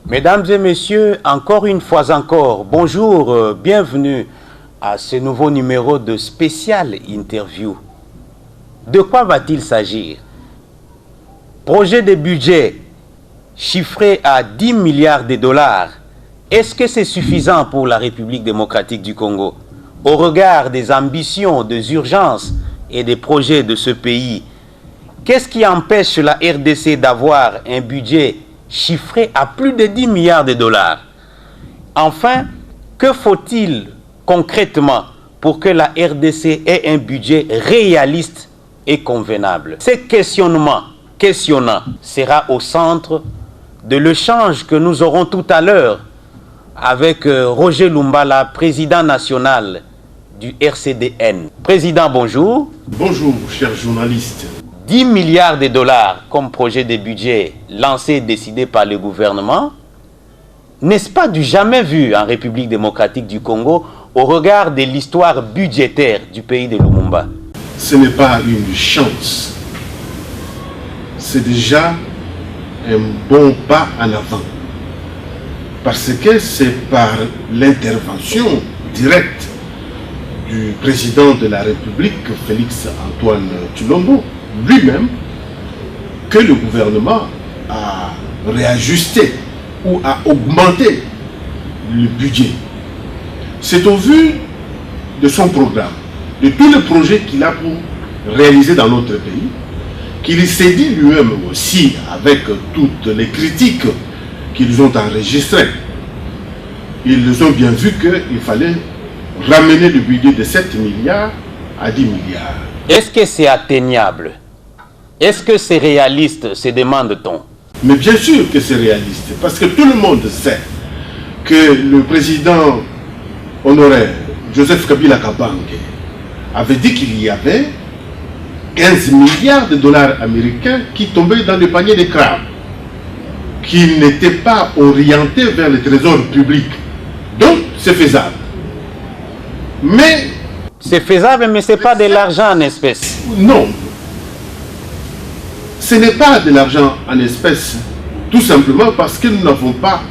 Mesdames et messieurs, encore une fois encore, bonjour, bienvenue à ce nouveau numéro de spécial interview. De quoi va-t-il s'agir? Projet de budget chiffré à 10 milliards de dollars. Est-ce que c'est suffisant pour la République démocratique du Congo? Au regard des ambitions, des urgences et des projets de ce pays, qu'est-ce qui empêche la RDC d'avoir un budget chiffré à plus de 10 milliards de dollars? Enfin, que faut-il concrètement pour que la RDC ait un budget réaliste et convenable? Ce questionnement questionnant sera au centre de l'échange que nous aurons tout à l'heure avec Roger Lumbala, président national du RCDN. Président, bonjour. Bonjour, chers journalistes. 10 milliards de dollars comme projet de budget lancé et décidé par le gouvernement, n'est-ce pas du jamais vu en République démocratique du Congo au regard de l'histoire budgétaire du pays de Lumumba? Ce n'est pas une chance. C'est déjà un bon pas en avant. Parce que c'est par l'intervention directe du président de la République, Félix Antoine Tshilombo, lui-même, que le gouvernement a réajusté ou a augmenté le budget. C'est au vu de son programme, de tous les projets qu'il a pour réaliser dans notre pays, qu'il s'est dit lui-même aussi, avec toutes les critiques qu'ils ont enregistrées, ils ont bien vu qu'il fallait ramener le budget de 7 milliards à 10 milliards. Est-ce que c'est atteignable? Est-ce que c'est réaliste, se demande-t-on? Mais bien sûr que c'est réaliste, parce que tout le monde sait que le président honoraire Joseph Kabila Kabange avait dit qu'il y avait 15 milliards de dollars américains qui tombaient dans le panier des crabes, qui n'étaient pas orientés vers le trésor public. Donc, c'est faisable. Mais... c'est faisable, mais ce n'est pas de l'argent en espèces. Non. Ce n'est pas de l'argent en espèces, tout simplement parce que nous n'avons pas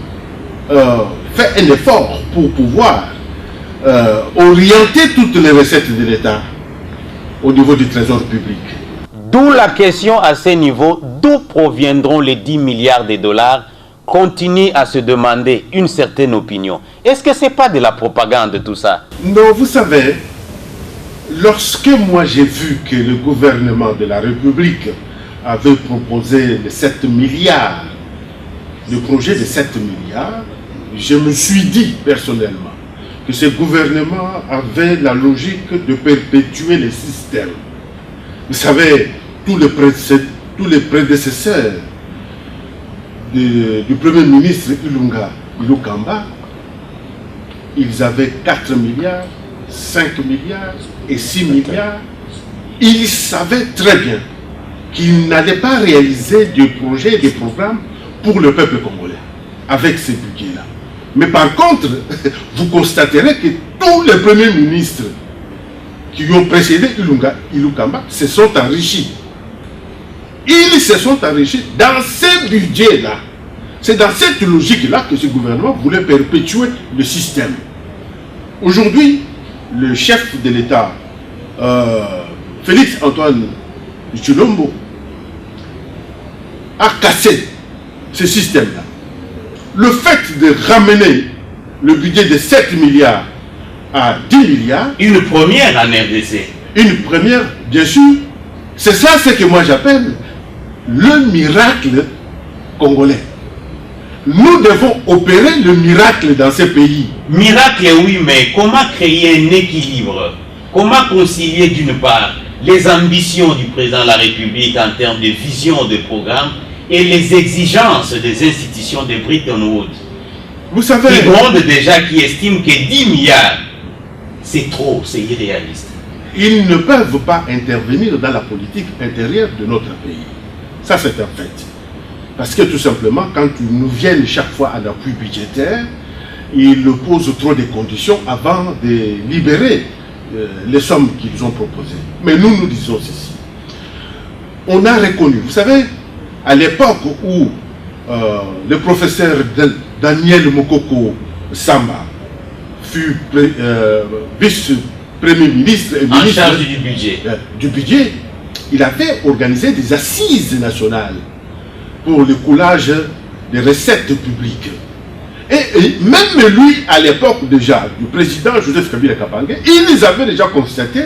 fait un effort pour pouvoir orienter toutes les recettes de l'État au niveau du trésor public. D'où la question à ce niveau, d'où proviendront les 10 milliards de dollars? Continue à se demander une certaine opinion. Est-ce que ce n'est pas de la propagande tout ça? Non, vous savez, lorsque moi j'ai vu que le gouvernement de la République avait proposé les 7 milliards, le projet de 7 milliards, je me suis dit personnellement que ce gouvernement avait la logique de perpétuer le système. Vous savez, tous les prédécesseurs du Premier ministre Ilunga Kamba, ils avaient 4 milliards, 5 milliards et 6 milliards. Ils savaient très bien qu'ils n'allaient pas réaliser des projets, des programmes pour le peuple congolais avec ces budgets-là. Mais par contre, vous constaterez que tous les premiers ministres qui ont précédé Ilukamba se sont enrichis. Ils se sont enrichis dans ces budgets-là. C'est dans cette logique-là que ce gouvernement voulait perpétuer le système. Aujourd'hui, le chef de l'État, Félix Antoine Tshilombo, a cassé ce système-là. Le fait de ramener le budget de 7 milliards à 10 milliards... une première en RDC. Une première, bien sûr. C'est ça ce que moi j'appelle le miracle congolais. Nous devons opérer le miracle dans ces pays. Miracle, oui, mais comment créer un équilibre? Comment concilier d'une part les ambitions du président de la République en termes de vision, de programme, et les exigences des institutions de Bretton Woods? Vous savez... qui grondent déjà, qui estiment que 10 milliards, c'est trop, c'est irréaliste. ils ne peuvent pas intervenir dans la politique intérieure de notre pays. Ça, c'est un fait. Parce que tout simplement, quand ils nous viennent chaque fois à l'appui budgétaire, ils posent trop de conditions avant de libérer les sommes qu'ils ont proposées. Mais nous disons ceci. On a reconnu, vous savez, à l'époque où le professeur Daniel Mokoko Samba fut vice-premier ministre et ministre en charge du budget, il avait organisé des assises nationales pour le coulage des recettes publiques. Et même lui, à l'époque déjà, du président Joseph Kabila Kabange, ils avaient déjà constaté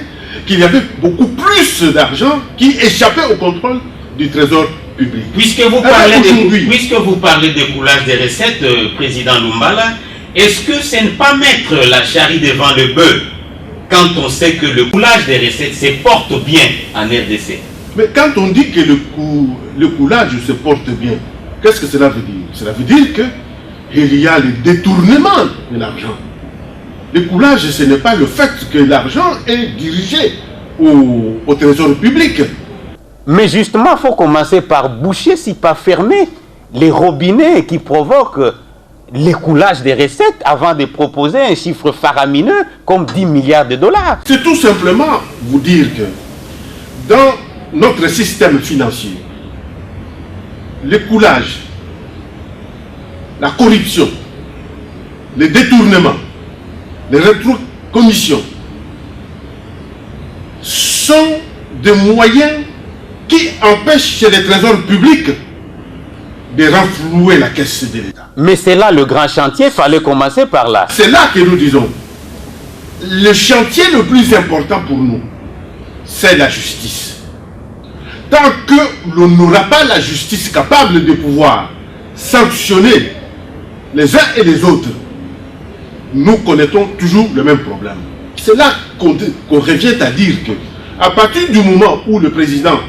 qu'il y avait beaucoup plus d'argent qui échappait au contrôle du trésor public. Puisque vous parlez de coulage des recettes, président Lumbala, est-ce que ce n'est pas mettre la charrue devant le bœuf quand on sait que le coulage des recettes se porte bien en RDC? Mais quand on dit que le coulage se porte bien, qu'est-ce que cela veut dire? Cela veut dire qu'il y a le détournement de l'argent. Le coulage, ce n'est pas le fait que l'argent est dirigé au trésor public. Mais justement, il faut commencer par boucher, si pas fermer, les robinets qui provoquent l'écoulage des recettes avant de proposer un chiffre faramineux comme 10 milliards de dollars. C'est tout simplement vous dire que dans notre système financier, l'écoulage, la corruption, le détournement, les rétrocommissions sont des moyens qui empêchent les trésors publics de renflouer la caisse de l'État. Mais c'est là le grand chantier, il fallait commencer par là. C'est là que nous disons, le chantier le plus important pour nous, c'est la justice. Tant que l'on n'aura pas la justice capable de pouvoir sanctionner les uns et les autres, nous connaissons toujours le même problème. C'est là qu'on revient à dire que, à partir du moment où le président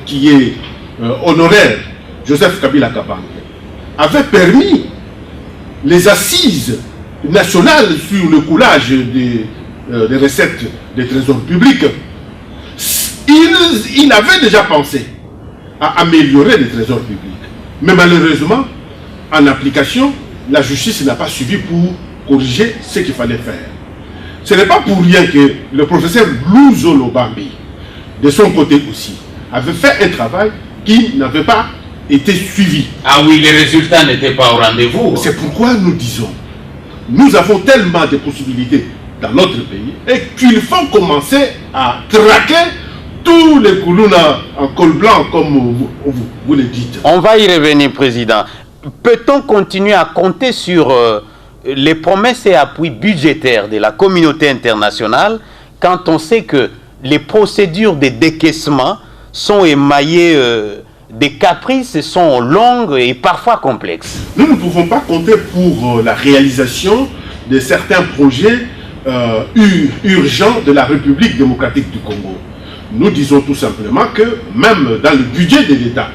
qui est honoraire, Joseph Kabila Kabange, avait permis les assises nationales sur le coulage des recettes des trésors publics, il avait déjà pensé à améliorer les trésors publics. Mais malheureusement, en application, la justice n'a pas suivi pour corriger ce qu'il fallait faire. Ce n'est pas pour rien que le professeur Louzo Lobambi, de son côté aussi, avait fait un travail qui n'avait pas été suivi. Ah oui, les résultats n'étaient pas au rendez-vous. C'est pourquoi nous disons, nous avons tellement de possibilités dans notre pays et qu'il faut commencer à traquer tous les Koulouna en col blanc, comme vous le dites. On va y revenir, président. Peut-on continuer à compter sur les promesses et appuis budgétaires de la communauté internationale quand on sait que les procédures de décaissement sont émaillées des caprices, sont longues et parfois complexes? Nous ne pouvons pas compter pour la réalisation de certains projets urgents de la République démocratique du Congo. Nous disons tout simplement que même dans le budget de l'État,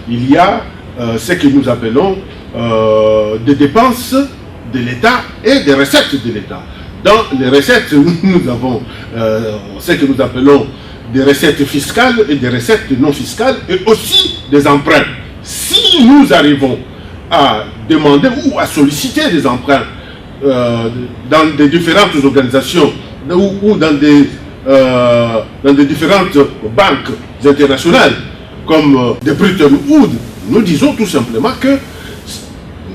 il y a ce que nous appelons des dépenses de l'État et des recettes de l'État. Dans les recettes, nous avons ce que nous appelons des recettes fiscales et des recettes non fiscales et aussi des emprunts. Si nous arrivons à demander ou à solliciter des emprunts dans des différentes organisations ou dans des différentes banques internationales comme des Bretton Woods, nous disons tout simplement que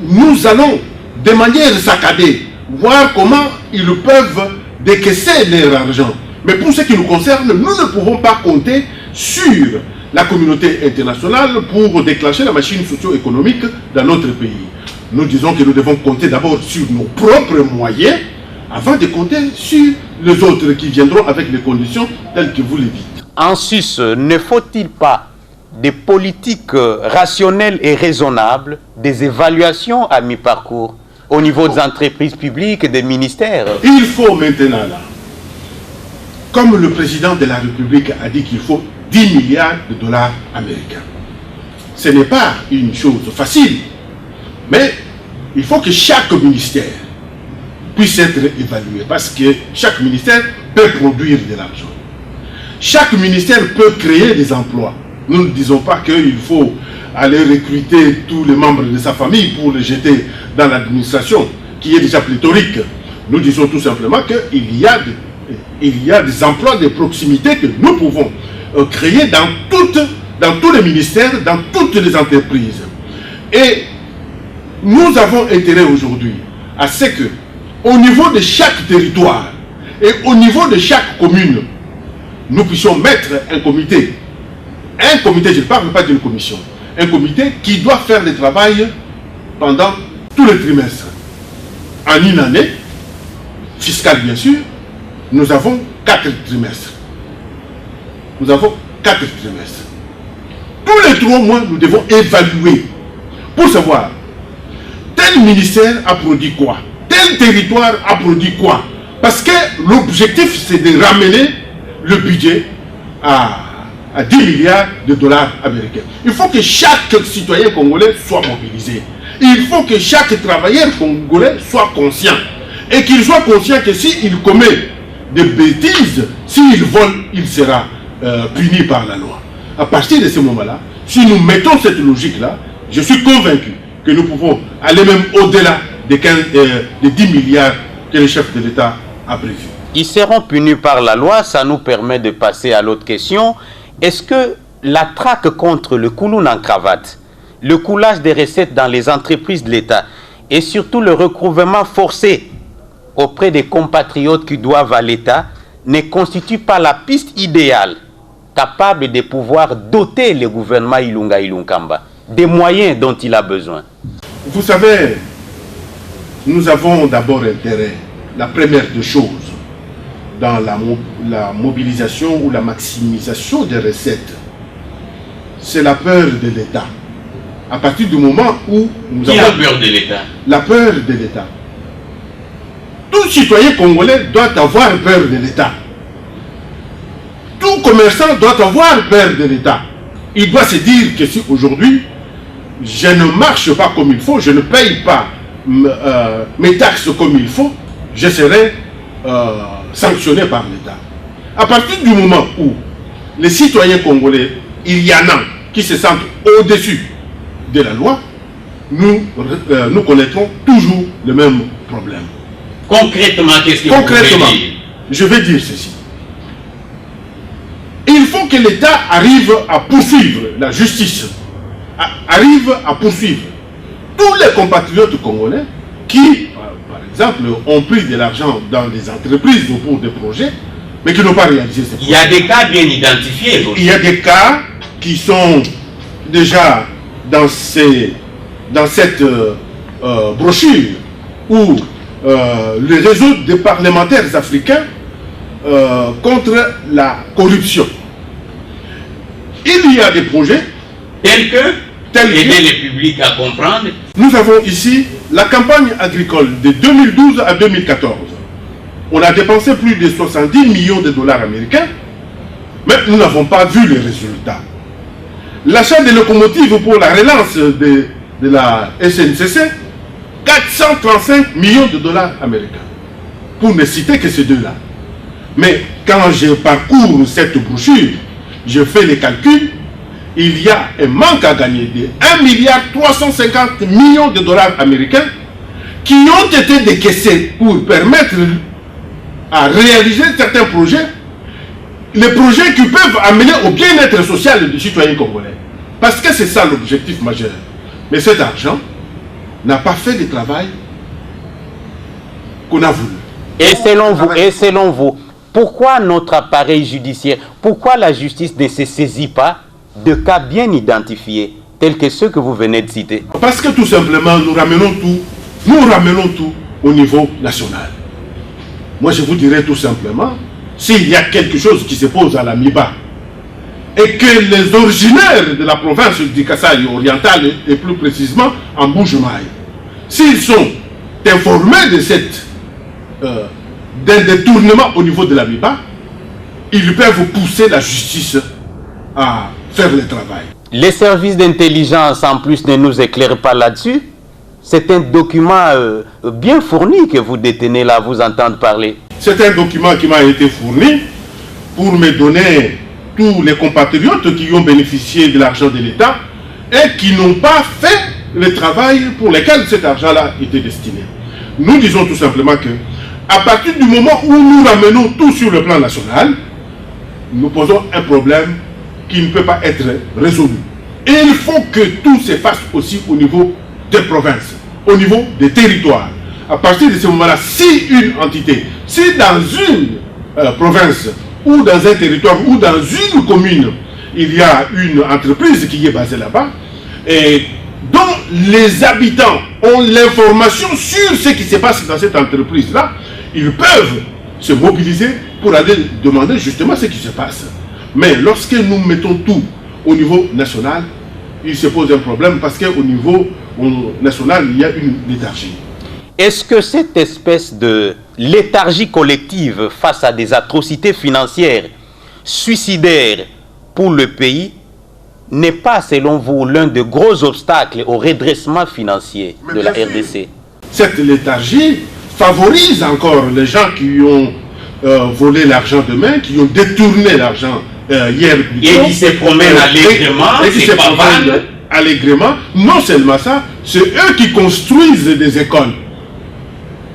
nous allons de manière saccadée voir comment ils peuvent décaisser leur argent. Mais pour ce qui nous concerne, nous ne pouvons pas compter sur la communauté internationale pour déclencher la machine socio-économique dans notre pays. Nous disons que nous devons compter d'abord sur nos propres moyens avant de compter sur les autres qui viendront avec les conditions telles que vous les dites. En sus, ne faut-il pas des politiques rationnelles et raisonnables, des évaluations à mi-parcours au niveau des entreprises publiques et des ministères? Il faut maintenant, là, comme le président de la République a dit qu'il faut 10 milliards de dollars américains. Ce n'est pas une chose facile, mais il faut que chaque ministère puisse être évalué, parce que chaque ministère peut produire de l'argent. Chaque ministère peut créer des emplois. Nous ne disons pas qu'il faut aller recruter tous les membres de sa famille pour les jeter dans l'administration, qui est déjà pléthorique. Nous disons tout simplement qu'il y a des emplois de proximité que nous pouvons créer dans tous les ministères, dans toutes les entreprises. Et nous avons intérêt aujourd'hui à ce que, au niveau de chaque territoire et au niveau de chaque commune, nous puissions mettre un comité, je ne parle pas d'une commission, un comité qui doit faire le travail pendant tous les trimestres. En une année, fiscale bien sûr, nous avons 4 trimestres. Nous avons 4 trimestres. Tous les 3 mois, nous devons évaluer pour savoir tel ministère a produit quoi, tel territoire a produit quoi. Parce que l'objectif, c'est de ramener le budget à 10 milliards de dollars américains. Il faut que chaque citoyen congolais soit mobilisé. Il faut que chaque travailleur congolais soit conscient. Et qu'il soit conscient que s'il commet des bêtises, s'il vole, il sera puni par la loi. À partir de ce moment-là, si nous mettons cette logique-là, je suis convaincu que nous pouvons aller même au-delà des 10 milliards que le chef de l'État a prévu. Ils seront punis par la loi, ça nous permet de passer à l'autre question. Est-ce que la traque contre le kouloun en cravate, le coulage des recettes dans les entreprises de l'État et surtout le recouvrement forcé auprès des compatriotes qui doivent à l'État ne constitue pas la piste idéale capable de pouvoir doter le gouvernement Ilunga Ilunkamba des moyens dont il a besoin? Vous savez, nous avons d'abord intérêt, la première des choses, dans la mobilisation ou la maximisation des recettes, c'est la peur de l'État. À partir du moment où nous avons... Qui a peur de l'État? La peur de l'État. Tout citoyen congolais doit avoir peur de l'État. Tout commerçant doit avoir peur de l'État. Il doit se dire que si aujourd'hui, je ne marche pas comme il faut, je ne paye pas mes taxes comme il faut, je serai sanctionné par l'État. À partir du moment où les citoyens congolais, il y en a qui se sentent au-dessus de la loi, nous connaîtrons toujours le même problème. Concrètement, qu'est-ce que vous voulez dire? Je vais dire ceci. Il faut que l'État arrive à poursuivre, la justice arrive à poursuivre tous les compatriotes congolais qui, par exemple, ont pris de l'argent dans des entreprises ou pour des projets, mais qui n'ont pas réalisé ces projets. Il y a des cas bien identifiés. Il y a des cas qui sont déjà dans cette brochure où le réseau des parlementaires africains contre la corruption. Il y a des projets tels que aider les publics à comprendre. Nous avons ici la campagne agricole de 2012 à 2014. On a dépensé plus de 70 millions de dollars américains, mais nous n'avons pas vu les résultats. L'achat des locomotives pour la relance de la SNCC, 435 millions de dollars américains. Pour ne citer que ces deux-là. Mais quand je parcours cette brochure, je fais les calculs, il y a un manque à gagner de 1,350 milliard de dollars américains qui ont été décaissés pour permettre à réaliser certains projets, les projets qui peuvent amener au bien-être social du citoyen congolais. Parce que c'est ça l'objectif majeur. Mais cet argent n'a pas fait le travail qu'on a voulu. Et selon vous, pourquoi notre appareil judiciaire, pourquoi la justice ne se saisit pas de cas bien identifiés, tels que ceux que vous venez de citer? Parce que tout simplement, nous ramenons tout au niveau national. Moi, je vous dirais tout simplement, s'il y a quelque chose qui se pose à la MIBA, et que les originaires de la province du Kasaï oriental, et plus précisément en Mbuji-Mayi, s'ils sont informés de d'un détournement au niveau de la MIBA, ils peuvent pousser la justice à faire le travail. Les services d'intelligence, en plus, ne nous éclairent pas là-dessus. C'est un document bien fourni que vous détenez là, vous entendre parler. C'est un document qui m'a été fourni pour me donner tous les compatriotes qui ont bénéficié de l'argent de l'État et qui n'ont pas fait le travail pour lequel cet argent-là était destiné. Nous disons tout simplement que, à partir du moment où nous ramenons tout sur le plan national, nous posons un problème qui ne peut pas être résolu. Et il faut que tout se fasse aussi au niveau des provinces, au niveau des territoires. À partir de ce moment-là, si une entité, si dans une province ou dans un territoire ou dans une commune, il y a une entreprise qui est basée là-bas et dont les habitants ont l'information sur ce qui se passe dans cette entreprise-là, ils peuvent se mobiliser pour aller demander justement ce qui se passe. Mais lorsque nous mettons tout au niveau national, il se pose un problème parce qu'au niveau national, il y a une léthargie. Est-ce que cette espèce de léthargie collective face à des atrocités financières suicidaires pour le pays n'est pas, selon vous, l'un des gros obstacles au redressement financier de la RDC? Cette léthargie favorise encore les gens qui ont volé l'argent de main, qui ont détourné l'argent hier. Et qui se promènent allègrement, et qui se promènent allègrement. Non seulement ça, c'est eux qui construisent des écoles.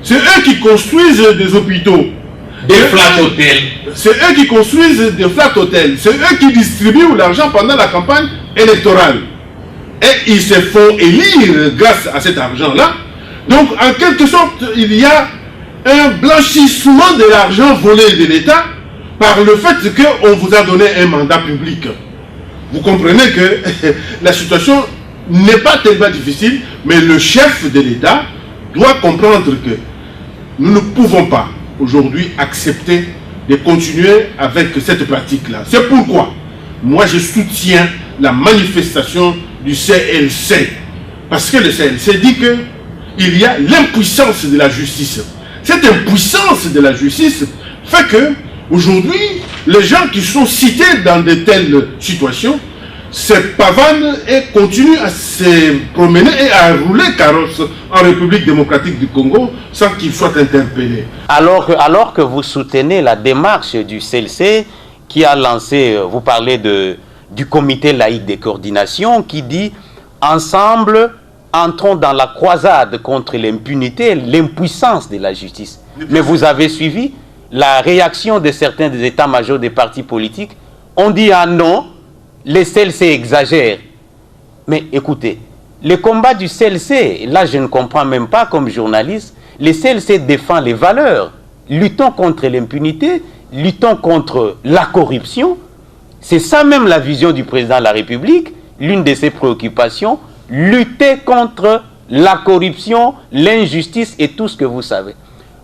C'est eux qui construisent des hôpitaux. Des flat hôtels. C'est eux qui construisent des flat hôtels. C'est eux qui distribuent l'argent pendant la campagne électorale. Et ils se font élire grâce à cet argent-là. Donc, en quelque sorte, il y a un blanchissement de l'argent volé de l'État par le fait qu'on vous a donné un mandat public. Vous comprenez que la situation n'est pas tellement difficile, mais le chef de l'État doit comprendre que nous ne pouvons pas aujourd'hui accepter de continuer avec cette pratique-là. C'est pourquoi moi je soutiens la manifestation du CLC. Parce que le CLC dit qu'il y a l'impuissance de la justice. Cette impuissance de la justice fait que aujourd'hui, les gens qui sont cités dans de telles situations se pavanent et continuent à se promener et à rouler carrosse en République démocratique du Congo sans qu'ils soient interpellés. Alors que vous soutenez la démarche du CLC qui a lancé, vous parlez du comité laïque de coordination qui dit « Ensemble, entrons dans la croisade contre l'impunité et l'impuissance de la justice ». Mais vous avez suivi la réaction de certains des états-majors des partis politiques. On dit « Ah non, les CLC exagèrent ». Mais écoutez, le combat du CLC, là je ne comprends même pas comme journaliste, le CLC défend les valeurs. Luttons contre l'impunité, luttons contre la corruption. C'est ça même la vision du président de la République, l'une de ses préoccupations, lutter contre la corruption, l'injustice et tout ce que vous savez.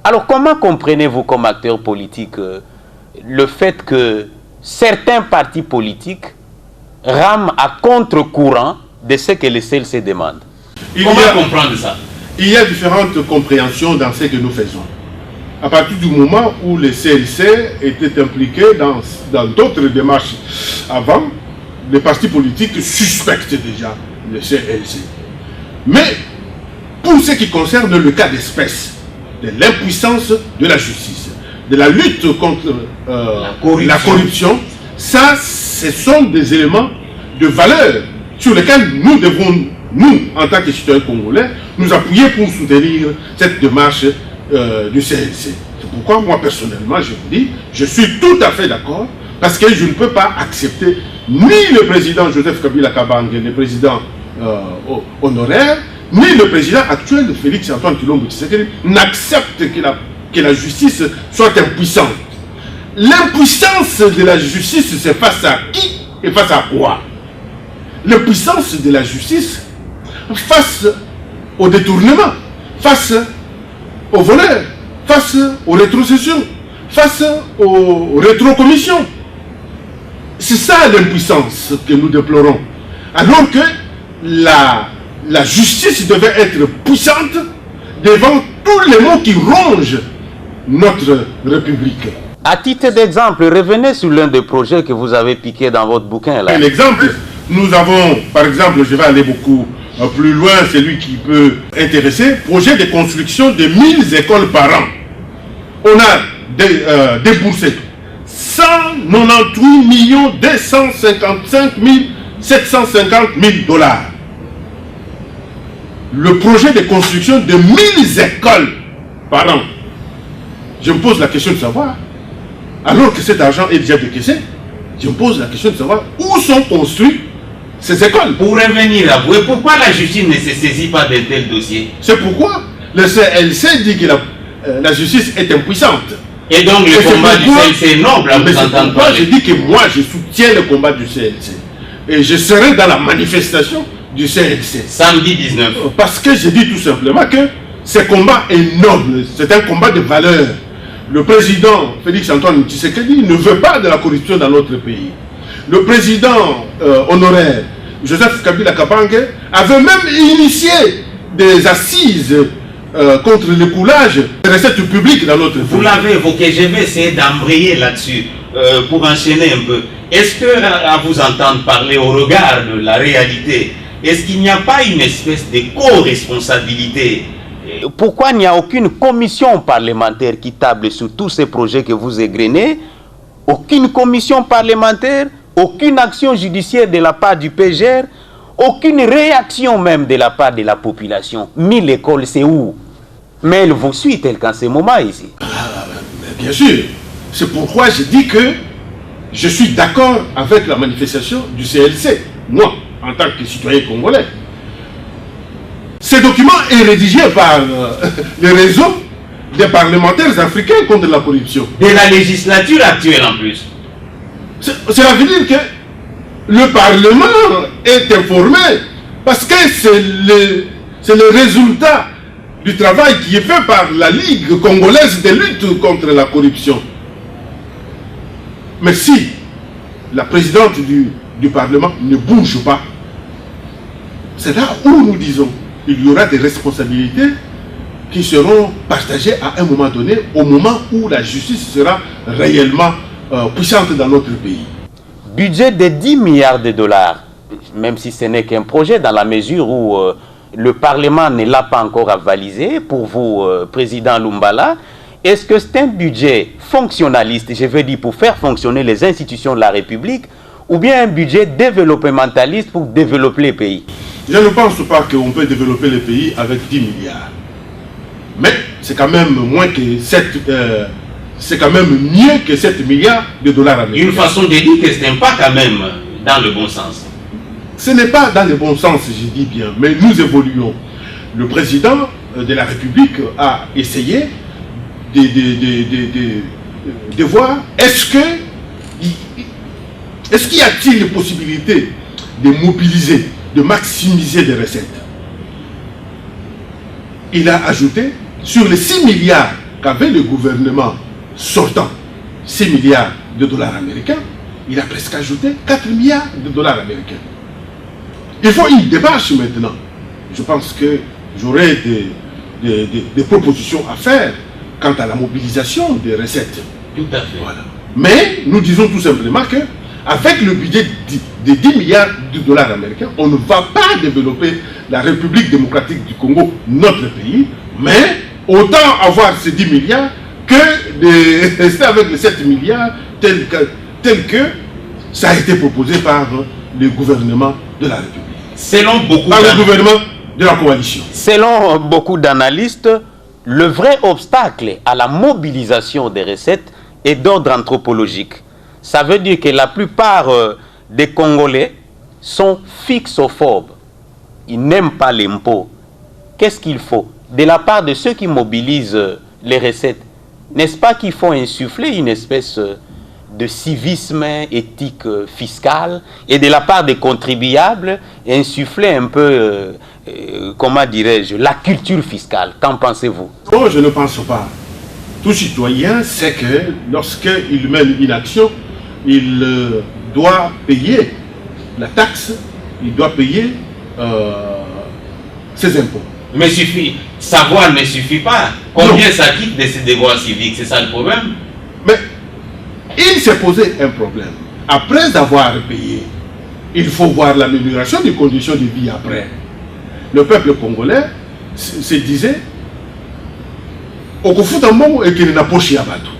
Alors comment comprenez-vous comme acteur politique le fait que certains partis politiques rament à contre-courant de ce que le CLC demande? Comment comprendre ça? Il y a différentes compréhensions dans ce que nous faisons. À partir du moment où le CLC était impliqué dans d'autres démarches avant, les partis politiques suspectent déjà le CLC. Mais pour ce qui concerne le cas d'espèce, de l'impuissance de la justice, de la lutte contre la corruption, ça, ce sont des éléments de valeur sur lesquels nous devons, nous, en tant que citoyens congolais, nous appuyer pour soutenir cette démarche du CLC. C'est pourquoi moi, personnellement, je vous dis, je suis tout à fait d'accord, parce que je ne peux pas accepter ni le président Joseph Kabila Kabange, le président honoraire, ni le président actuel, Félix Antoine Tshilombo Tshisekedi, n'accepte que la justice soit impuissante. L'impuissance de la justice, c'est face à qui et face à quoi? L'impuissance de la justice face au détournement, face aux voleurs, face aux rétrocessions, face aux rétrocommissions. C'est ça l'impuissance que nous déplorons. Alors que la justice devait être puissante devant tous les maux qui rongent notre République. À titre d'exemple, revenez sur l'un des projets que vous avez piqué dans votre bouquin. Là. L'exemple, nous avons, par exemple, je vais aller beaucoup plus loin, c'est lui qui peut intéresser, projet de construction de 1000 écoles par an. On a déboursé 198 255 750 000 dollars. Le projet de construction de 1000 écoles par an. Je me pose la question de savoir, alors que cet argent est déjà décaissé, je me pose la question de savoir où sont construites ces écoles. Pour revenir à vous, et pourquoi la justice ne se saisit pas d'un tel dossier? C'est pourquoi le CLC dit que la justice est impuissante. Et donc le combat du CLC est noble à vous entendre parler. Je dis que moi je soutiens le combat du CLC. Et je serai dans la manifestation du CLC. Samedi 19. Parce que je dis tout simplement que ce combat est noble. C'est un combat de valeur. Le président Félix Antoine Tshisekedi ne veut pas de la corruption dans notre pays. Le président honoraire Joseph Kabila Kabange avait même initié des assises contre le coulage des recettes publiques dans notre pays. Vous l'avez évoqué, je vais essayer d'embrayer là-dessus pour enchaîner un peu. Est-ce que, à vous entendre parler au regard de la réalité, est-ce qu'il n'y a pas une espèce de co-responsabilité? Pourquoi il n'y a aucune commission parlementaire qui table sur tous ces projets que vous égrenez? Aucune commission parlementaire, aucune action judiciaire de la part du PGR, aucune réaction même de la part de la population. 1000 écoles, c'est où? Mais elle vous suit tel qu'en ce moment ici. Bien sûr. C'est pourquoi je dis que je suis d'accord avec la manifestation du CLC, moi, en tant que citoyen congolais. Ce document est rédigé par le réseau des parlementaires africains contre la corruption. De la législature actuelle en plus. Cela veut dire que le Parlement est informé parce que c'est le résultat du travail qui est fait par la Ligue congolaise de lutte contre la corruption. Mais si la présidente du Parlement ne bouge pas, c'est là où nous disons qu'il y aura des responsabilités qui seront partagées à un moment donné, au moment où la justice sera réellement puissante dans notre pays. Budget de 10 milliards de dollars, même si ce n'est qu'un projet dans la mesure où le Parlement ne l'a pas encore avalisé pour vous, Président Lumbala. Est-ce que c'est un budget fonctionnaliste, je veux dire pour faire fonctionner les institutions de la République, ou bien un budget développementaliste pour développer les pays? Je ne pense pas qu'on peut développer les pays avec 10 milliards. Mais c'est quand même moins que 7, c'est quand même mieux que 7 milliards de dollars américains. Une façon de dire que ce n'est pas quand même dans le bon sens. Ce n'est pas dans le bon sens, je dis bien, mais nous évoluons. Le président de la République a essayé de voir est-ce qu'il y a-t-il une possibilité de mobiliser, de maximiser des recettes. Il a ajouté sur les 6 milliards qu'avait le gouvernement sortant, 6 milliards de dollars américains, il a presque ajouté 4 milliards de dollars américains. Il faut une démarche maintenant. Je pense que j'aurai des propositions à faire quant à la mobilisation des recettes. Tout à fait. Voilà. Mais nous disons tout simplement que avec le budget de 10 milliards de dollars américains, on ne va pas développer la République démocratique du Congo, notre pays, mais autant avoir ces 10 milliards que de rester avec les 7 milliards tel que ça a été proposé par le gouvernement de la République. Selon beaucoup par le gouvernement de la coalition. Selon beaucoup d'analystes, le vrai obstacle à la mobilisation des recettes est d'ordre anthropologique. Ça veut dire que la plupart des Congolais sont fixophobes. Ils n'aiment pas l'impôt. Qu'est-ce qu'il faut? De la part de ceux qui mobilisent les recettes, n'est-ce pas qu'il faut insuffler une espèce de civisme éthique fiscal et de la part des contribuables, insuffler un peu, comment dirais-je, la culture fiscale? Qu'en pensez-vous? Non, je ne pense pas. Tout citoyen sait que lorsqu'il mène une action, il doit payer la taxe, il doit payer ses impôts. Mais savoir ne suffit pas. Combien ça quitte de ses devoirs civiques? C'est ça le problème. Mais il s'est posé un problème. Après avoir payé, il faut voir l'amélioration des conditions de vie après. Le peuple congolais se disait Okufutambo et qu'il n'a pas chié à bateau.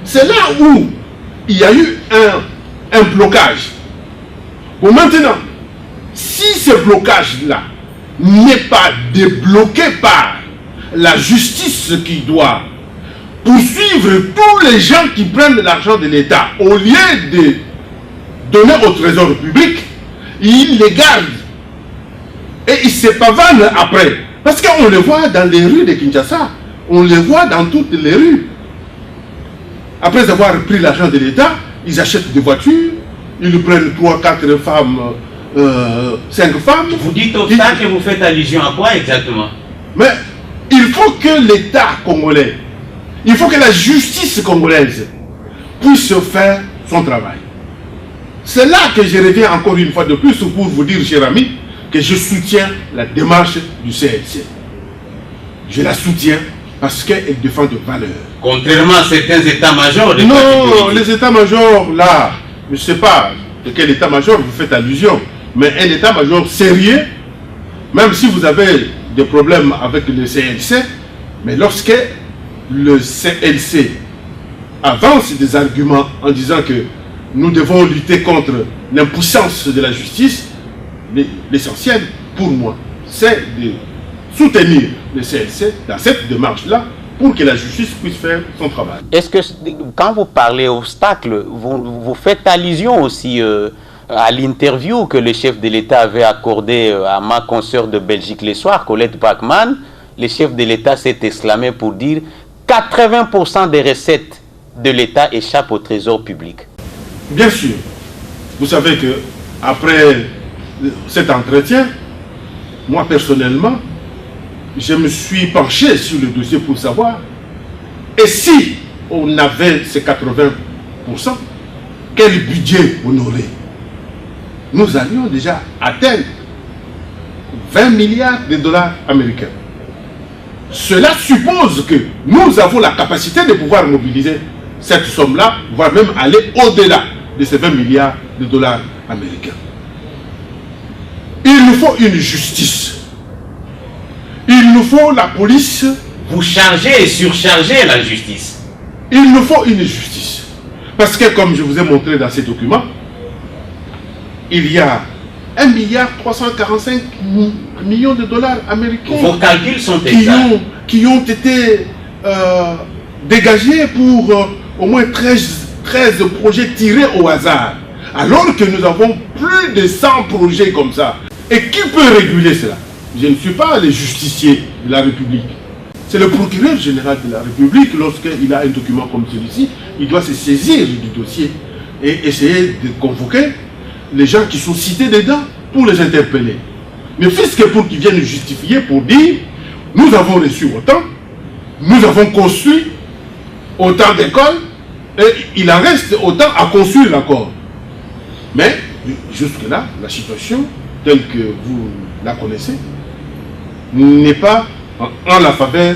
C'est là où il y a eu un blocage. Bon, maintenant, si ce blocage-là n'est pas débloqué par la justice qui doit poursuivre tous les gens qui prennent l'argent de l'État, au lieu de donner au trésor public, ils les gardent et ils se pavanent après. Parce qu'on le voit dans les rues de Kinshasa, on le voit dans toutes les rues. Après avoir pris l'argent de l'État, ils achètent des voitures, ils prennent 3, 4 femmes, 5 femmes. Vous dites obstacle et vous faites allusion à quoi exactement? Mais il faut que l'État congolais, il faut que la justice congolaise puisse faire son travail. C'est là que je reviens encore une fois de plus pour vous dire, cher ami, que je soutiens la démarche du CLC. Je la soutiens parce qu'elle défend de valeurs. Contrairement à certains états-majors. Non, les états-majors, là, je ne sais pas de quel état-major vous faites allusion, mais un état-major sérieux, même si vous avez des problèmes avec le CLC, mais lorsque le CLC avance des arguments en disant que nous devons lutter contre l'impuissance de la justice, l'essentiel pour moi, c'est de soutenir le CLC dans cette démarche-là pour que la justice puisse faire son travail. Est-ce que quand vous parlez obstacle, vous faites allusion aussi à l'interview que le chef de l'État avait accordée à ma consoeur de Belgique le soir, Colette Bachmann? Le chef de l'État s'est exclamé pour dire 80% des recettes de l'État échappent au trésor public. Bien sûr. Vous savez que après cet entretien, moi personnellement, je me suis penché sur le dossier pour savoir, et si on avait ces 80%, quel budget on aurait? Nous allions déjà atteindre 20 milliards de dollars américains. Cela suppose que nous avons la capacité de pouvoir mobiliser cette somme-là, voire même aller au-delà de ces 20 milliards de dollars américains. Il nous faut une justice. Il nous faut la police. Vous chargez et surchargez la justice. Il nous faut une justice. Parce que, comme je vous ai montré dans ces documents, il y a 1,345 milliard de dollars américains. Vos calculs sont exacts. Qui ont été dégagés pour au moins 13 projets tirés au hasard. Alors que nous avons plus de 100 projets comme ça. Et qui peut réguler cela? Je ne suis pas le justicier de la République. C'est le procureur général de la République, lorsqu'il a un document comme celui-ci, il doit se saisir du dossier et essayer de convoquer les gens qui sont cités dedans pour les interpeller. Mais puisque pour qu'ils viennent justifier, pour dire, nous avons reçu autant, nous avons construit autant d'écoles, et il en reste autant à construire encore. Mais jusque-là, la situation, telle que vous la connaissez, n'est pas en la faveur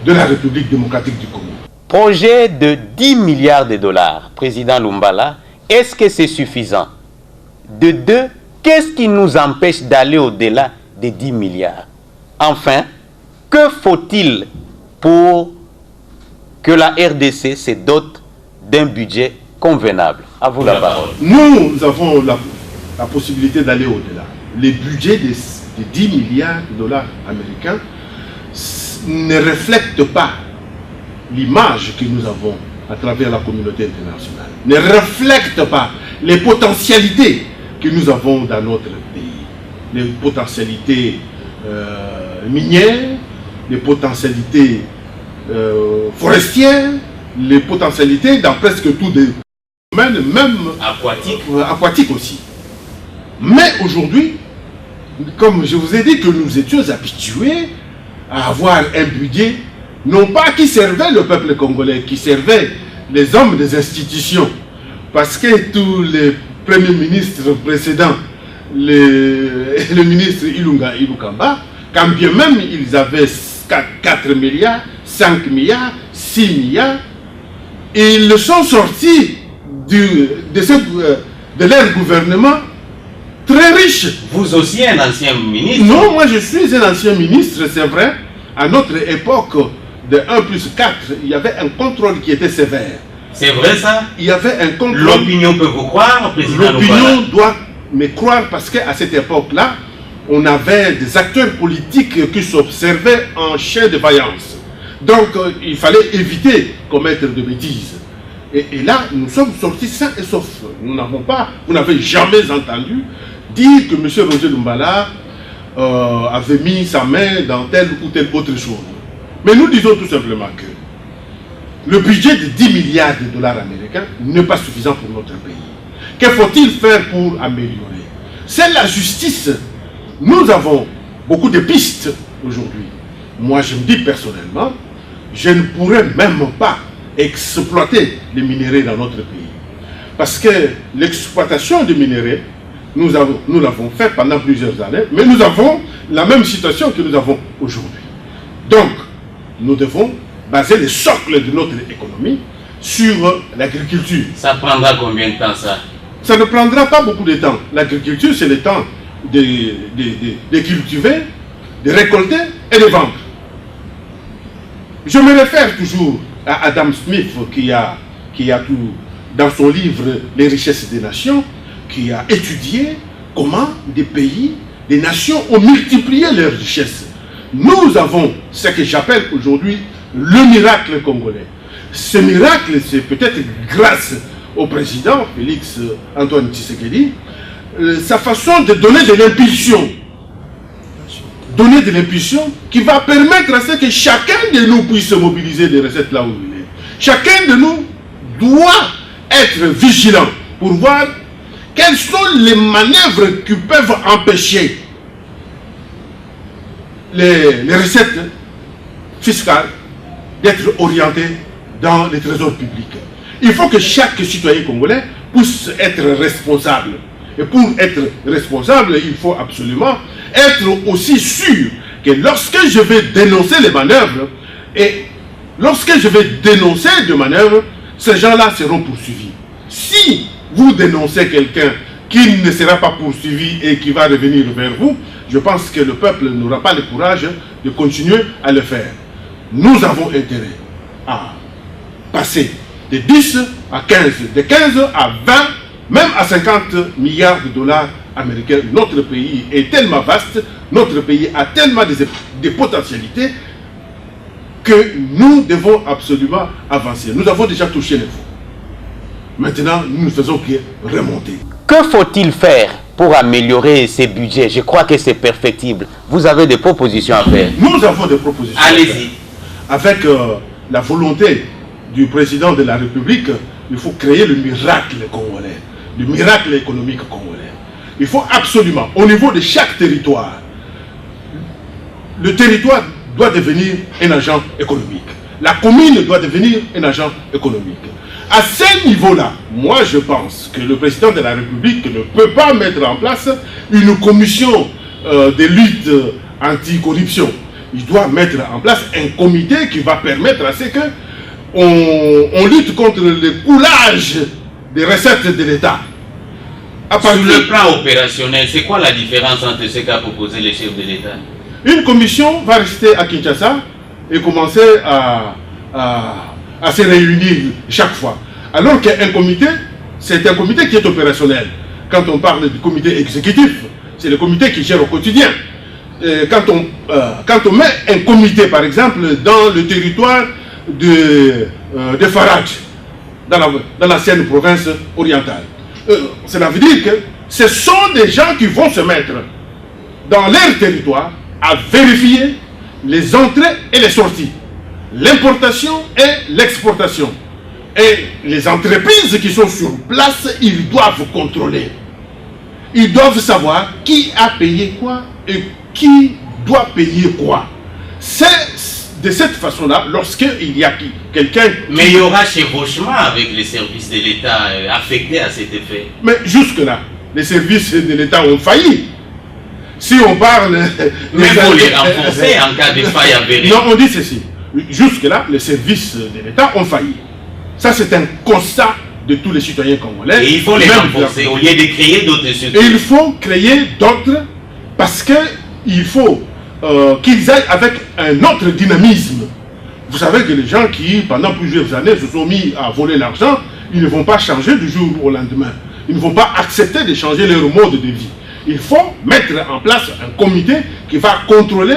de la République démocratique du Congo. Projet de 10 milliards de dollars, Président Lumbala, est-ce que c'est suffisant? De deux, qu'est-ce qui nous empêche d'aller au-delà des 10 milliards? Enfin, que faut-il pour que la RDC se dote d'un budget convenable? À vous la parole. Nous avons la possibilité d'aller au-delà. Les budgets de 10 milliards de dollars américains ne reflètent pas l'image que nous avons à travers la communauté internationale, ne reflètent pas les potentialités que nous avons dans notre pays, les potentialités minières, les potentialités forestières, les potentialités dans presque tous les domaines, même aquatiques aussi. Mais aujourd'hui, comme je vous ai dit que nous étions habitués à avoir un budget, non pas qui servait le peuple congolais, qui servait les hommes des institutions, parce que tous les premiers ministres précédents, le ministre Ilunga Ilukamba, quand bien même ils avaient 4 milliards, 5 milliards, 6 milliards, ils sont sortis de leur gouvernement très riche. Vous aussi un ancien ministre? Non, moi je suis un ancien ministre, c'est vrai. À notre époque de 1+4, il y avait un contrôle qui était sévère. C'est vrai ça? Il y avait un complot. L'opinion peut vous croire, président? L'opinion doit me croire parce qu'à cette époque-là, on avait des acteurs politiques qui s'observaient en chien de vaillance. Donc, il fallait éviter de commettre de bêtises. Et là, nous sommes sortis sains et saufs. Vous n'avez jamais entendu dire que M. Roger Lumbala avait mis sa main dans telle ou telle autre chose. Mais nous disons tout simplement que le budget de 10 milliards de dollars américains n'est pas suffisant pour notre pays. Que faut-il faire pour améliorer? C'est la justice. Nous avons beaucoup de pistes aujourd'hui. Moi, je me dis personnellement, je ne pourrais même pas exploiter les minéraux dans notre pays. Parce que l'exploitation des minéraux, nous l'avons fait pendant plusieurs années, mais nous avons la même situation que nous avons aujourd'hui. Donc, nous devons baser le socle de notre économie sur l'agriculture. Ça prendra combien de temps ça? Ça ne prendra pas beaucoup de temps. L'agriculture, c'est le temps de cultiver, de récolter et de vendre. Je me réfère toujours à Adam Smith qui a tout dans son livre Les richesses des nations, qui a étudié comment des pays, des nations ont multiplié leurs richesses. Nous avons ce que j'appelle aujourd'hui le miracle congolais. Ce miracle, c'est peut-être grâce au président Félix Antoine Tshisekedi, sa façon de donner de l'impulsion. Donner de l'impulsion qui va permettre à ce que chacun de nous puisse mobiliser des recettes là où il est. Chacun de nous doit être vigilant pour voir quelles sont les manœuvres qui peuvent empêcher les recettes fiscales d'être orientées dans les trésors publics. Il faut que chaque citoyen congolais puisse être responsable. Et pour être responsable, il faut absolument être aussi sûr que lorsque je vais dénoncer les manœuvres, et lorsque je vais dénoncer des manœuvres, ces gens-là seront poursuivis. Si vous dénoncez quelqu'un qui ne sera pas poursuivi et qui va revenir vers vous, je pense que le peuple n'aura pas le courage de continuer à le faire. Nous avons intérêt à passer de 10 à 15, de 15 à 20, même à 50 milliards de dollars américains. Notre pays est tellement vaste, notre pays a tellement de potentialités que nous devons absolument avancer. Nous avons déjà touché les fonds. Maintenant, nous ne faisons que remonter. Que faut-il faire pour améliorer ces budgets? Je crois que c'est perfectible. Vous avez des propositions à faire? Nous avons des propositions. Allez-y. Avec la volonté du président de la République, il faut créer le miracle congolais, le miracle économique congolais. Il faut absolument, au niveau de chaque territoire, le territoire doit devenir un agent économique. La commune doit devenir un agent économique. À ce niveau-là, moi je pense que le président de la République ne peut pas mettre en place une commission de lutte anti-corruption. Il doit mettre en place un comité qui va permettre à ce que on lutte contre le coulage des recettes de l'État. Sur le plan opérationnel, c'est quoi la différence entre ce qu'a proposé le chef de l'État? Une commission va rester à Kinshasa et commencer à se réunir chaque fois. Alors qu'un comité, c'est un comité qui est opérationnel. Quand on parle du comité exécutif, c'est le comité qui gère au quotidien. Quand on met un comité, par exemple, dans le territoire de Farage, dans l'ancienne province orientale, cela veut dire que ce sont des gens qui vont se mettre dans leur territoire à vérifier les entrées et les sorties, l'importation et l'exportation. Et les entreprises qui sont sur place, ils doivent contrôler. Ils doivent savoir qui a payé quoi et qui doit payer quoi. C'est de cette façon-là, lorsqu'il y a quelqu'un... Mais il y aura chevauchement avec les services de l'État affectés à cet effet. Mais jusque-là, les services de l'État ont failli. Si on parle... Mais il faut les renforcer en cas de faille avérée. Non, on dit ceci. Jusque-là, les services de l'État ont failli. Ça, c'est un constat de tous les citoyens congolais. Et il faut les renforcer au lieu de créer d'autres structures. Et il faut créer d'autres parce qu'il faut qu'ils aillent avec un autre dynamisme Vous savez que les gens qui, pendant plusieurs années, se sont mis à voler l'argent, ils ne vont pas changer du jour au lendemain. Ils ne vont pas accepter de changer leur mode de vie. Il faut mettre en place un comité qui va contrôler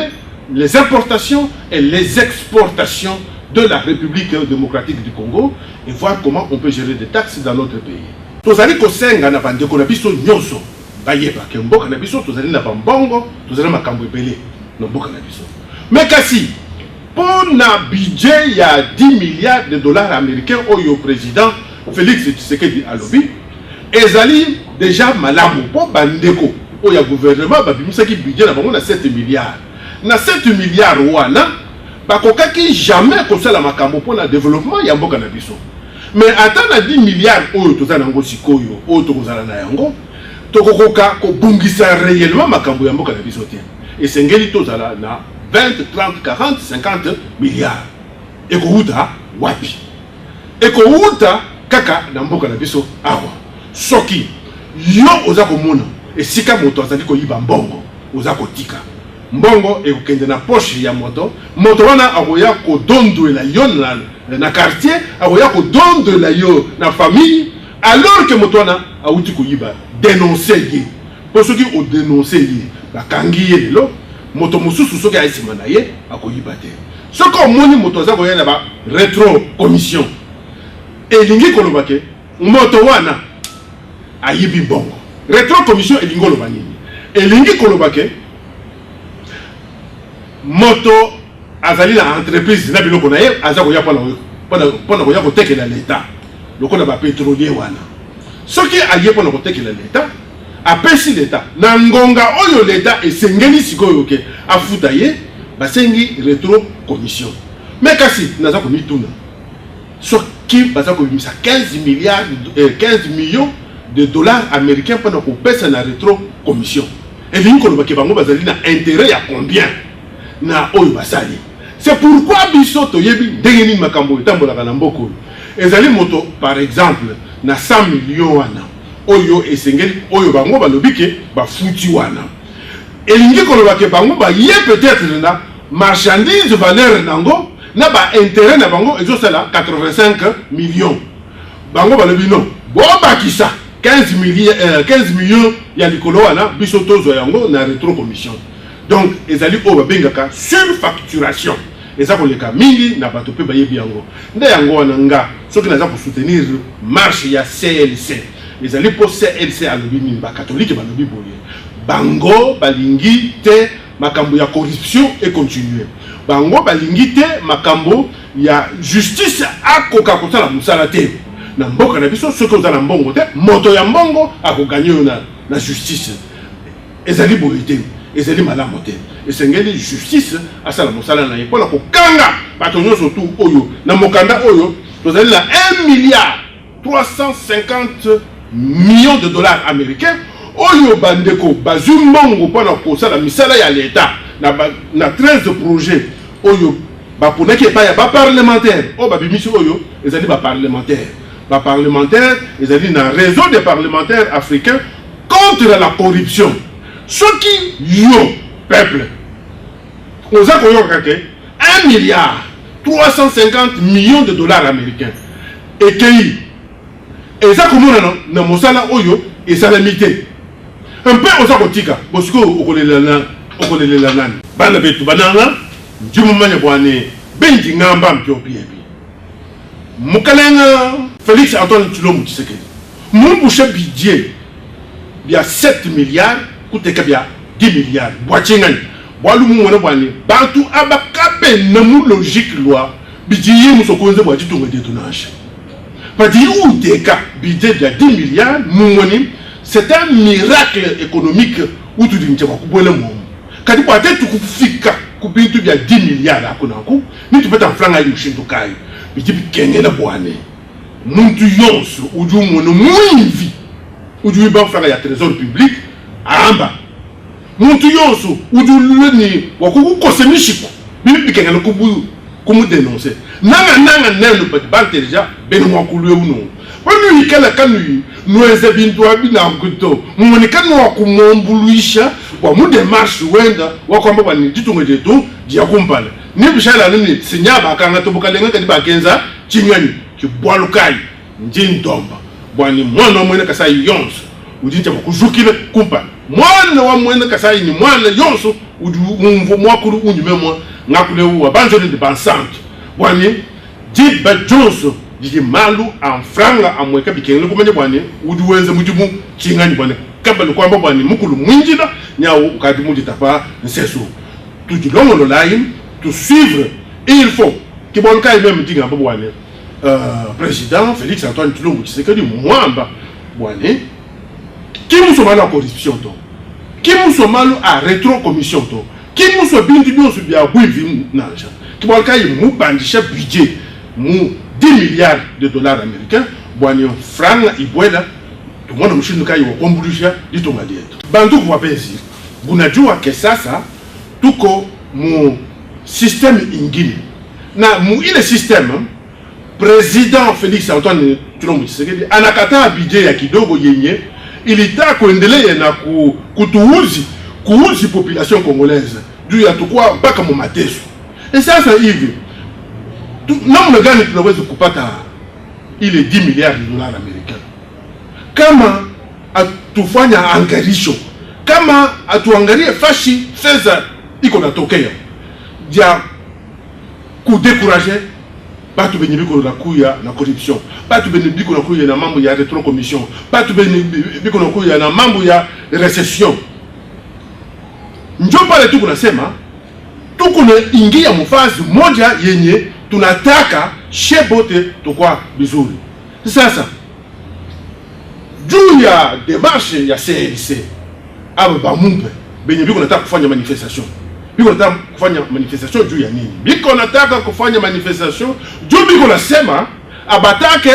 les importations et les exportations de la République démocratique du Congo et voir comment on peut gérer des taxes dans notre pays. Tozali kosenga na bandeko na biso nyonso bayeba ke mboka na biso tozali na bambongo tozali makambo ebele na mboka na biso. Mais kasi pour na budget il y a 10 milliards de dollars américains au président Félix Tshisekedi alobi ezali déjà malamu po bandeko au ya gouvernement babimisaki budget na bango na 7 milliards. Na 7 milliards wana bakokaki jamais kosala makambo pour le développement ya mboka na biso. Mais attends na 10 milliards oyo tozala nango sikoyo oyo tokozala na yango tokokoka kobungisa réellement makambo ya mboka na biso te. Et sengeli tozala na 20, 30, 40, 50 milliards. Et kouta wapi. Et kouta kaka na mboka na biso awa. Soki yo oza komona et sika moto azali koyiba mbongo oza kotika. Mbongo et okende na poche ya moto wana akoya ko dondoela yo na quartier akoya ko dondoela yo na famille alors que moto wana awuti koyiba dénoncer ye pour ceux qui ont dénoncé ye bakangi ye lelo moto mususu soki aisima na ye akoyiba te soko omoni moto za koya na ba rétro commission elingi koloba ke moto wana ayibi mbongo rétro commission elingi koloba nini elingi koloba ke moto azali na entreprise na biloko na ye azako ya pona ko ya ko tekela l'état loko na ba pétrolier wana soki aye pona ko tekela l'état apesi l'état na ngonga oyo l'état esengeli sikoyo ke afuta ye basengi rétro commission mais kasi naza ko mituna soki bazako bimisa 15 millions de dollars américains pona ko pesa na rétro commission et linko lo bakeba ngo bazali na intérêt ya combien na oyo basali. C'est pourquoi biso toyebi ndenge nini makambo etambolaka na mboko ezali moto par exemple na 100 millions wana oyo esengeli oyo bango balobike bafuti wana elingi koloba ke bango ba ye peut-être na marchandise valeur nango na ba intérêt na bango ezosala 85 millions bango balobi non bo bakisa 15 millions ya likolo wana biso tozo yango na rétro commission. Donc, ils allaient au bengaka surfacturation. Et ça, pour les cas, mingi n'a pas topé baye biango. Ndayango ananga, ceux qui n'ont pas pour soutenir marche il y a CLC. Ils allaient pour CLC à l'obini, ba catholique, ba l'obi boye. Bango, balingi, te, makambo ya corruption et continuer. Bango, balingi, te, makambo ya justice à koka kota la musala te. Na mboka na biso, ceux qui ont la mbongo te, moto ya mbongo a ko gagner na justice. Ils allaient boye te. Et c'est malamu te et sengeli justice asala mosala na ye pona ko kanga bato nyonso tout oyo na mokanda oyo tozali na 1 milliard 350 millions de dollars américains oyo bandeko bazwi mbongo pona kosala misala ya l'état na 13 projets oyo baponaki epai ya baparlementaire oyo babimisi oyo ezali baparlementaire ezali na réseau des parlementaires africains contre la corruption. Ce qui yo peuple on a 1 milliard 350 millions de dollars américains et qui et ça comme on a mosala oyo et ça limité un peu aux akotika parce que on connaît la nan bana betu banana ndimu manya bwane benji ngamba mpiopi mukalenga Félix Antoine Tshilombo Tshisekedi mon bouche budget il y a 7 milliards coûte kabia 10 milliards boachengan boalu mu wona bwane bantu abakape na mu logique loi bidiye musokonze bwa titunga détonnage padi ou teka budget de 10 milliards mumoni c'est un miracle économique où tu dis kwa kubwela mu kadi kwa tetu kufika kubintu bya 10 milliards akonako ni tu peta franga yushinto kai bidibi kengena bwane muntu yonso uju mono muinvi uju ba franga ya trésor public amba muntu yonso uduleni wakuku kosemishiko bibi kengana kumu dénoncer nanga neno pati banteja benwa kulwe uno wanu yikala kanu nweze bintu abina mkuto mumoni kanu wakumombuluisha wa mu démarche wenda wakwamba bani titunga jetu dia kumpala ni bishala nini sinyaba kanga tobukalenga kadi bakenza chinyani kibwalukai njindomba bwani mwana mwene kasai yonso ujinja kuzukile kumpa mwana wa mwene kasai ni mwana yonso umvo mwakuru unyume mwa ngakule uwa banjo ni bansante bwani jiba jonso jiji malu amfranga amweka bikengele kumanye bwani uduwenze mujimu chingani bwani kabalo kwamba bwani mukulu mwinjina nyawo ukadi mujita pa nsesu tujilongo laim to suivre et il faut que bon cas même dit ngamba bwani président Félix Antoine Tshilombo Tshisekedi mwamba bwani kimusomala la corruption to kimusomala a rétro commission to kimuso bindi byoso bya bwivi nanja kibon cas mu bandisha budget mu 10 milliards de dollars américains bwani franga ibwela tumona mshindu kai wa kombulisha litonga letu bantu kwa pesi bunajua ke sasa tuko mu système ingine na mu ile système président Félix Antoine Tshilombo Tshisekedi anakataa budget ya kidogo yenye ilitaka kuendelea na kuuzi population congolaise juu ya tukua mpaka mu mateso. Et sasa hivi namna gani tunaweza kupata ile 10 milliards de dollars américains kama atufanya angarisho, kama atuangalie fashi Cesar iko natokea ya kudekuraje batu benye biko na kuya na corruption, batu benye biko na kuya na mambo ya retro commission, batu benye biko na kuya na mambo ya recession. Njo pale tuko nasema tuko na ingia mfazi moja yenye tunataka shebote tukwa vizuri. Sasa juu ya démarche ya CLC aba bamumpe benye biko nataka kufanya manifestation. Biko nataka kufanya manifestation juu ya nini? Biko nataka kufanya manifestation juu biko nasema abatake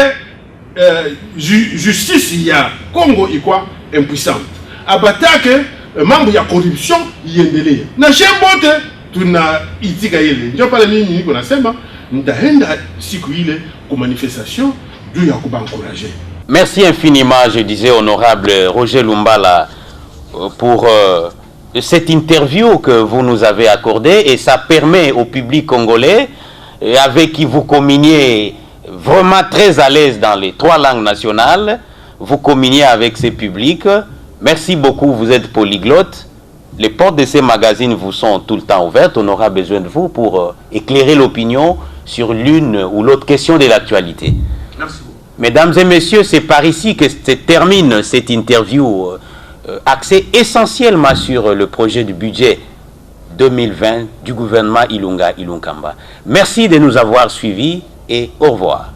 justice ya Congo ikwa impuissante. Abatake mambo ya corruption iendelee. Na shebote tuna itika ile. Ndio pale mimi niko nasema nitaenda siku ile kwa manifestation juu ya kubancourager. Merci infiniment, je disais, honorable Roger Lumbala, pour cette interview que vous nous avez accordée, et ça permet au public congolais, avec qui vous communiez vraiment très à l'aise dans les 3 langues nationales, vous communiez avec ces publics. Merci beaucoup, vous êtes polyglotte. Les portes de ces magazines vous sont tout le temps ouvertes. On aura besoin de vous pour éclairer l'opinion sur l'une ou l'autre question de l'actualité. Merci beaucoup. Mesdames et messieurs, c'est par ici que se termine cette interview axée essentiellement sur le projet du budget 2020 du gouvernement Ilunga Ilunkamba. Merci de nous avoir suivis et au revoir.